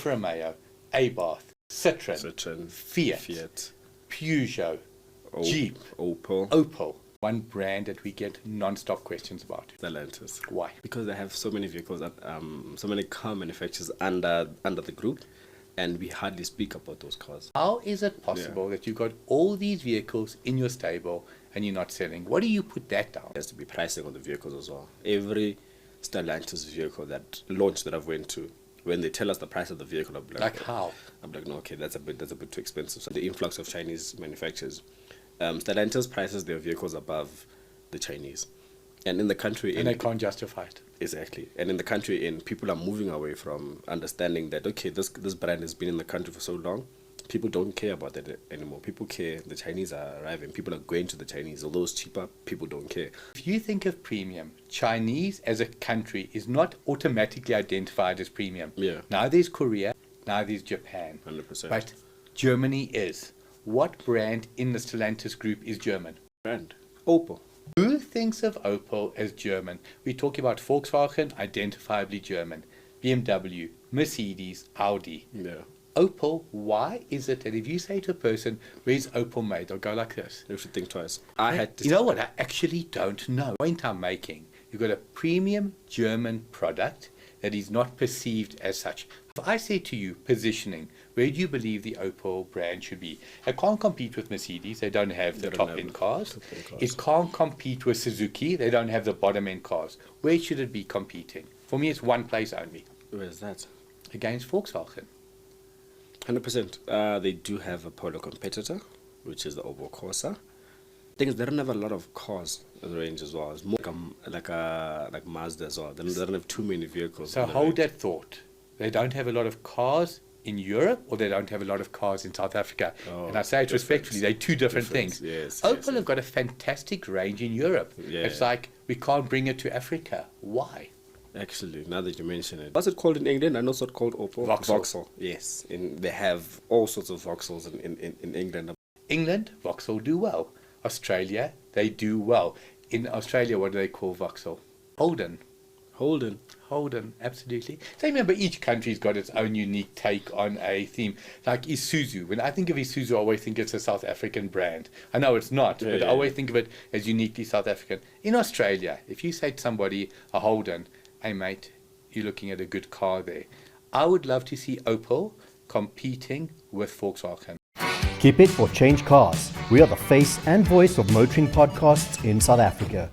Alfa Romeo, Abarth, Citroen, Fiat, Peugeot, Jeep, Opel. One brand that we get non-stop questions about. Stellantis. Why? Because they have so many vehicles, so many car manufacturers under the group, and we hardly speak about those cars. How is it possible that you've got all these vehicles in your stable and you're not selling? What do you put that down? There has to be pricing on the vehicles as well. Every Stellantis vehicle that launched that I've went to, when they tell us the price of the vehicle, I'm like how? I'm like, no, okay, that's a bit too expensive. So the influx of Chinese manufacturers, Stellantis prices their vehicles above the Chinese, and in the country, and they can't justify it. Exactly, and in the country, people are moving away from understanding that okay, this brand has been in the country for so long. People don't care about that anymore. People care. The Chinese are arriving. People are going to the Chinese. Although it's cheaper, people don't care. If you think of premium, Chinese as a country is not automatically identified as premium. Yeah. Now there's Korea, now there's Japan. 100%. But Germany is. What brand in the Stellantis group is German? Brand. Opel. Who thinks of Opel as German? We're talking about Volkswagen, identifiably German. BMW, Mercedes, Audi. Yeah. Opel, why is it that if you say to a person, where's Opel made, they'll go like this? You should think twice. You know what? I actually don't know. The point I'm making, you've got a premium German product that is not perceived as such. If I say to you, positioning, where do you believe the Opel brand should be? It can't compete with Mercedes. They don't have the top-end cars. It can't compete with Suzuki. They don't have the bottom-end cars. Where should it be competing? For me, it's one place only. Where is that? Against Volkswagen. 100%. They do have a polar competitor, which is the Opel Corsa. Things they don't have a lot of cars in the range as well. It's more like Mazda as well. They don't have too many vehicles. So hold that thought. They don't have a lot of cars in Europe, or they don't have a lot of cars in South Africa. And I say it respectfully, they're two different things. Yes, Opel have got a fantastic range in Europe. Yeah. It's like we can't bring it to Africa. Why? Actually, now that you mention it, what's it called in England? I know it's not called Opel. Vauxhall. Yes, they have all sorts of Vauxhalls in England. England, Vauxhall do well. Australia, they do well. In Australia, what do they call Vauxhall? Holden, absolutely. So remember, each country's got its own unique take on a theme. Like Isuzu. When I think of Isuzu, I always think it's a South African brand. I know it's not, but I always think of it as uniquely South African. In Australia, if you say to somebody, a Holden, hey mate, you're looking at a good car there. I would love to see Opel competing with Volkswagen. Keep it for Change Cars. We are the face and voice of motoring podcasts in South Africa.